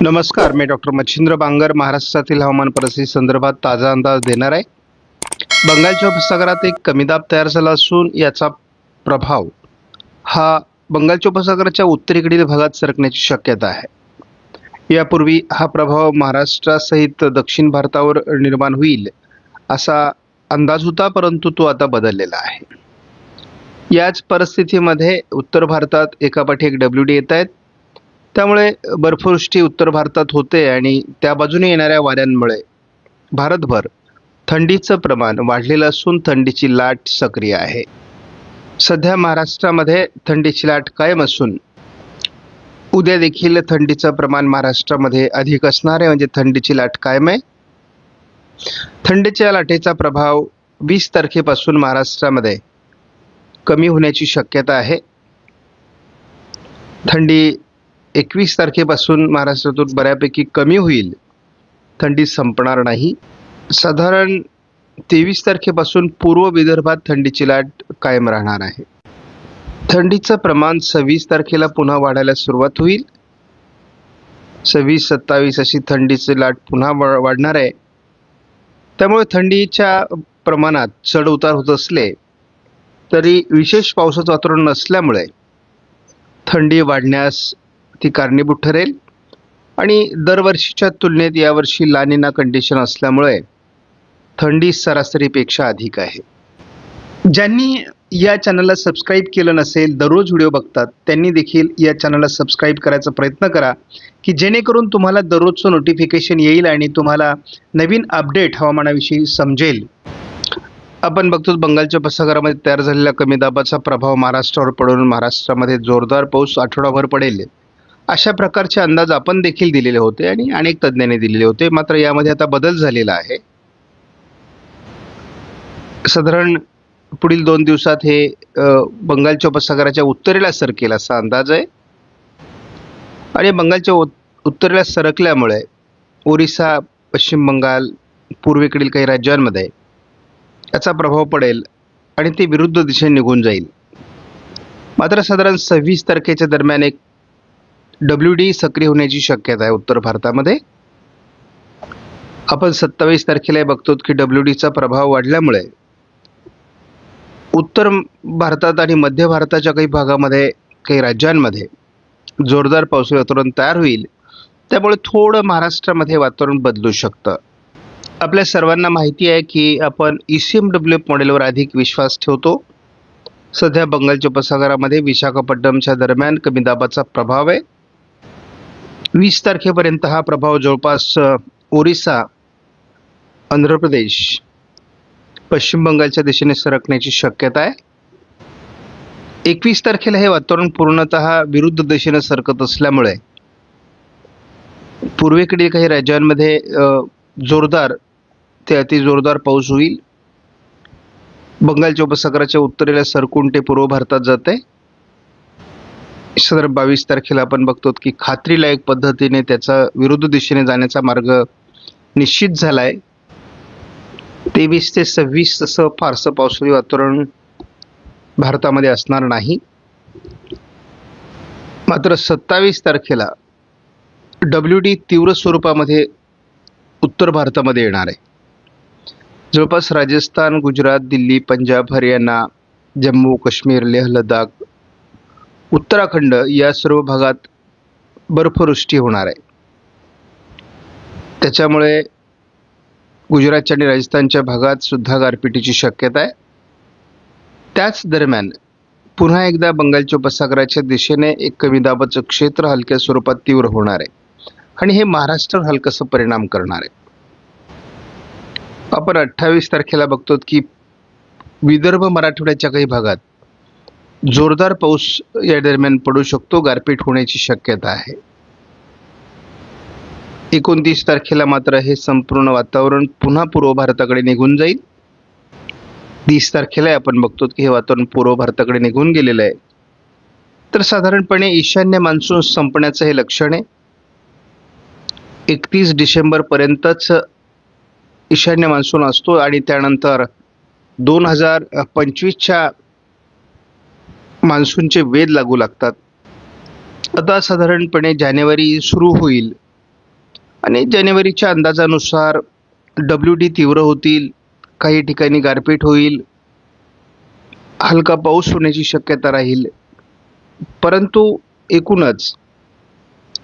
नमस्कार, मी डॉक्टर मच्छिंद्र बांगर महाराष्ट्रातील हवामान परिस्थिती संदर्भात ताजा अंदाज देणार आहे. बंगालच्या उपसागरात एक कमी दाब तयार झाला असून याचा प्रभाव हा बंगालच्या उपसागराच्या उत्तरेकडील भागात सरकण्याची शक्यता आहे. यापूर्वी हा प्रभाव महाराष्ट्रासहित दक्षिण भारतावर निर्माण होईल असा अंदाज होता, परंतु तो आता बदललेला आहे. याच परिस्थितीमध्ये उत्तर भारतात एकापाठी एक WD येत आहेत. त्यामुळे बर्फवृष्टी उत्तर भारतात होते आणि त्या बाजूने येणाऱ्या वाऱ्यांमुळे भारतभर थंडीचं प्रमाण वाढलेलं असून थंडीची लाट सक्रिय आहे. सध्या महाराष्ट्रामध्ये थंडीची लाट कायम असून उद्या देखील थंडीचं प्रमाण महाराष्ट्रामध्ये अधिक असणार आहे, म्हणजे थंडीची लाट कायम आहे. थंडीच्या लाटेचा प्रभाव 20 तारखेपासून महाराष्ट्रामध्ये कमी होण्याची शक्यता आहे. थंडी 21 तारखेपासून महाराष्ट्रातून बऱ्यापैकी कमी होईल, थंडी संपणार नाही. साधारण 23 तारखेपासून पूर्व विदर्भात थंडीची लाट कायम राहणार आहे. थंडीचं प्रमाण 26 तारखेला पुन्हा वाढायला सुरुवात होईल. 26-27 अशी थंडीची लाट पुन्हा वाढणार आहे. त्यामुळे थंडीच्या प्रमाणात चढ उतार होत असले तरी विशेष पावसाचं वातावरण नसल्यामुळे थंडी वाढण्यास ती कारणीभूत ठरेल आणि दरवर्षीच्या तुलनेत यावर्षी ला निना कंडिशन असल्यामुळे थंडी सरासरीपेक्षा अधिक आहे. ज्यांनी या चॅनलला सबस्क्राईब केलं नसेल, दररोज व्हिडिओ बघतात, त्यांनी देखील या चॅनलला सबस्क्राईब करायचा प्रयत्न करा की जेणेकरून तुम्हाला दररोजचं नोटिफिकेशन येईल आणि तुम्हाला नवीन अपडेट हवामानाविषयी समजेल. आपण बघतो बंगालच्या उपसागरामध्ये तयार झालेल्या कमी दाबाचा प्रभाव महाराष्ट्रावर पडून महाराष्ट्रामध्ये जोरदार पाऊस आठवडाभर पडेल अशा प्रकारचे अंदाज आपण देखील दिलेले होते आणि अनेक तज्ज्ञांनी दिलेले होते. मात्र यामध्ये आता बदल झालेला आहे. साधारण पुढील 2 दिवसात हे बंगालच्या उपसागराच्या उत्तरेला सरकेल असा अंदाज आहे आणि बंगालच्या उत्तरेला सरकल्यामुळे ओरिसा, पश्चिम बंगाल, पूर्वेकडील काही राज्यांमध्ये याचा प्रभाव पडेल आणि ते विरुद्ध दिशेने निघून जाईल. मात्र साधारण 26 तारखेच्या दरम्यान एक WD सक्रिय होण्याची शक्यता आहे उत्तर भारतामध्ये. आपण 27 तारखेला बघतो की WDचा प्रभाव वाढल्यामुळे उत्तर भारतात आणि मध्य भारताच्या काही भागामध्ये, काही राज्यांमध्ये जोरदार पावसाळी वातावरण तयार होईल. त्यामुळे थोडं महाराष्ट्रामध्ये वातावरण बदलू शकतं. आपल्या सर्वांना माहिती आहे की आपण ECMWF मॉडेलवर अधिक विश्वास ठेवतो. सध्या बंगालच्या उपसागरामध्ये विशाखापट्टणमच्या दरम्यान कमी दाबाचा प्रभाव आहे. 20 तारखेपर्यंत हा प्रभाव जवळपास ओरिसा, आंध्र प्रदेश, पश्चिम बंगालच्या दिशेने सरकण्याची शक्यता आहे. 21 तारखेला हे वातावरण पूर्णतः विरुद्ध दिशेने सरकत असल्यामुळे पूर्वेकडील काही राज्यांमध्ये जोरदार ते अतिजोरदार पाऊस होईल. बंगालच्या उपसागराच्या उत्तरेला सरकून ते पूर्व भारतात जाते. साधारण 22 तारखेला आपण बघतो की खात्रीलायक पद्धतीने त्याचा विरुद्ध दिशेने जाण्याचा मार्ग निश्चित झाला आहे. 23 ते 26 तसं फारसं पावसाळी वातावरण भारतामध्ये असणार नाही. मात्र 27 तारखेला WD तीव्र स्वरूपामध्ये उत्तर भारतामध्ये येणार आहे. जवळपास राजस्थान, गुजरात, दिल्ली, पंजाब, हरियाणा, जम्मू काश्मीर, लेह लडाख, उत्तराखंड या सर्व भागात बर्फवृष्टी होणार आहे. त्याच्यामुळे गुजरातच्या आणि राजस्थानच्या भागात सुद्धा गारपिटीची शक्यता आहे. त्याच दरम्यान पुन्हा एकदा बंगालच्या उपसागराच्या दिशेने एक कमी दाबाचं क्षेत्र हलक्या स्वरूपात तीव्र होणार आहे आणि हे महाराष्ट्रावर हलकासा परिणाम करणार आहे. आपण 28 तारखेला बघतो की विदर्भ, मराठवाड्याच्या काही भागात जोरदार पाऊस या दरम्यान पडू शकतो, गारपीट होण्याची शक्यता आहे. 29 तारखेला मात्र हे संपूर्ण वातावरण पुन्हा पूर्व भारताकडे निघून जाईल. 30 तारखेला आपण बघतो की हे वातावरण पूर्व भारताकडे निघून गेलेलं आहे. तर साधारणपणे ईशान्य मान्सून संपण्याचं हे लक्षण आहे. 31 डिसेंबरपर्यंतच ईशान्य मान्सून असतो आणि त्यानंतर 2025च्या मान्सूनचे वेध लागू लागतात. आता साधारणपणे जानेवारी सुरू होईल आणि जानेवारीच्या अंदाजानुसार WD तीव्र होतील, काही ठिकाणी गारपीट होईल, हलका पाऊस होण्याची शक्यता राहील. परंतु एकूणच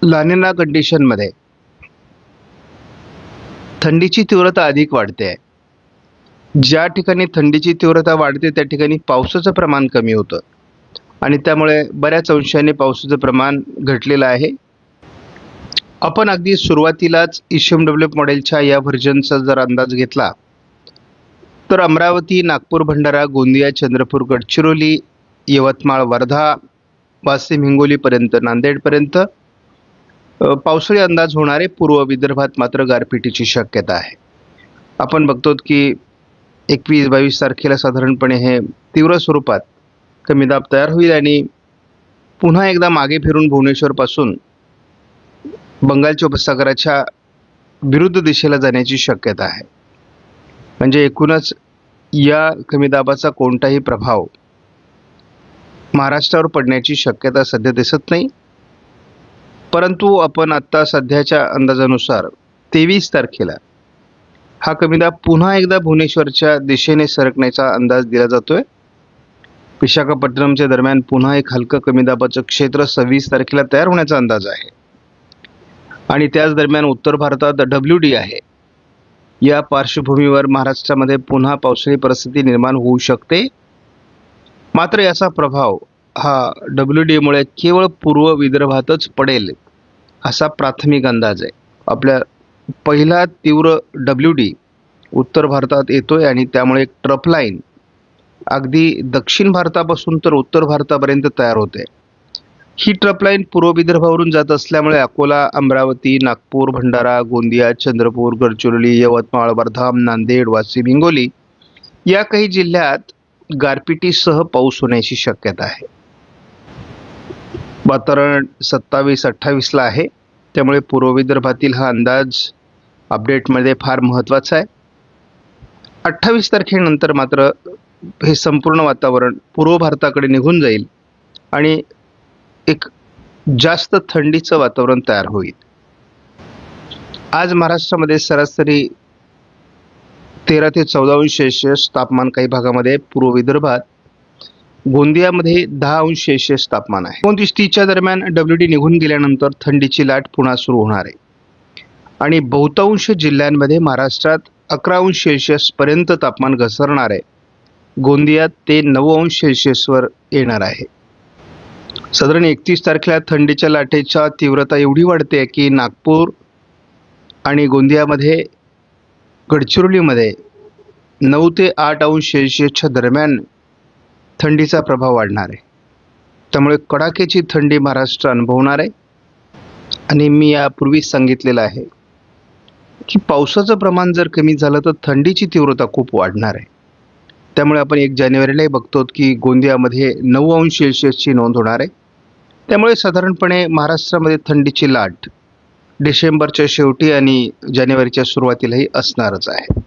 लानिना कंडिशनमध्ये थंडीची तीव्रता अधिक वाढते आहे. ज्या ठिकाणी थंडीची तीव्रता वाढते त्या ठिकाणी पावसाचं प्रमाण कमी होतं आणि त्यामुळे बऱ्याच अंशाने पावसाचं प्रमाण घटलेलं आहे. आपण अगदी सुरुवातीलाच ECMWF मॉडेलच्या या व्हर्जनचा जर अंदाज घेतला तर अमरावती, नागपूर, भंडारा, गोंदिया, चंद्रपूर, गडचिरोली, यवतमाळ, वर्धा, वाशिम, हिंगोलीपर्यंत, नांदेडपर्यंत पावसाळी अंदाज होणारे. पूर्व विदर्भात मात्र गारपिटीची शक्यता आहे. आपण बघतो की 21-22 तारखेला साधारणपणे हे तीव्र स्वरूपात कमी दाब तयार होईल आणि पुन्हा एकदा मागे फिरून भुवनेश्वरपासून बंगालच्या उपसागराच्या विरुद्ध दिशेला जाण्याची शक्यता आहे. म्हणजे एकूणच या कमी दाबाचा कोणताही प्रभाव महाराष्ट्रावर पडण्याची शक्यता सध्या दिसत नाही. परंतु आपण आत्ता सध्याच्या अंदाजानुसार 23 तारखेला हा कमी दाब पुन्हा एकदा भुवनेश्वरच्या दिशेने सरकण्याचा अंदाज दिला जातोय. विशाखापट्टणमच्या दरम्यान पुन्हा एक हलकं कमी दाबाचं क्षेत्र 26 तारखेला तयार होण्याचा अंदाज आहे आणि त्याच दरम्यान उत्तर भारतात WD आहे. या पार्श्वभूमीवर महाराष्ट्रामध्ये पुन्हा पावसाळी परिस्थिती निर्माण होऊ शकते. मात्र याचा प्रभाव हा WD मुळे केवळ पूर्व विदर्भातच पडेल असा प्राथमिक अंदाज आहे. आपल्या पहिला तीव्र WD उत्तर भारतात येतोय आणि त्यामुळे एक ट्रफ लाईन अगदी दक्षिण भारतापासून तर उत्तर भारतापर्यंत तयार होते. ही ट्रफ लाईन पूर्व विदर्भावरून जात असल्यामुळे अकोला, अमरावती, नागपूर, भंडारा, गोंदिया, चंद्रपूर, गडचिरोली, यवतमाळ, वर्धा, नांदेड, वाशिम, हिंगोली या काही जिल्ह्यात गारपिटीसह पाऊस होण्याची शक्यता आहे. वातावरण 27-28 आहे. त्यामुळे पूर्व विदर्भातील हा अंदाज अपडेटमध्ये फार महत्त्वाचा आहे. 28 तारखेनंतर मात्र हे संपूर्ण वातावरण पूर्व भारताकडे निघून जाईल आणि एक जास्त थंडीचं वातावरण तयार होईल. आज महाराष्ट्रामध्ये सरासरी 13 ते 14 अंश सेल्सिअस तापमान काही भागामध्ये, पूर्व विदर्भात गोंदियामध्ये 10 अंश सेल्सिअस तापमान आहे. 29-30च्या दरम्यान WD निघून गेल्यानंतर थंडीची लाट पुन्हा सुरू होणार आहे आणि बहुतांश जिल्ह्यांमध्ये महाराष्ट्रात 11 अंश सेल्सिअस पर्यंत तापमान घसरणार आहे. गोंदियात ते 9 अंश सेल्सिअसवर येणार आहे. साधारण 31 तारखेला थंडीच्या लाटेच्या तीव्रता एवढी वाढते की नागपूर आणि गोंदियामध्ये, गडचिरोलीमध्ये 9 ते 8 अंश सेल्सिअसच्या दरम्यान थंडीचा प्रभाव वाढणार आहे. त्यामुळे कडाक्याची थंडी महाराष्ट्र अनुभवणार आहे आणि मी यापूर्वीच सांगितलेलं आहे की पावसाचं प्रमाण जर कमी झालं तर थंडीची तीव्रता खूप वाढणार आहे. त्यामुळे आपण 1 जानेवारीलाही बघतो की गोंदियामध्ये 9 अंश सेल्सिअसची नोंद होणार आहे. त्यामुळे साधारणपणे महाराष्ट्रामध्ये थंडीची लाट डिसेंबरच्या शेवटी आणि जानेवारीच्या सुरुवातीलाही असणारच आहे.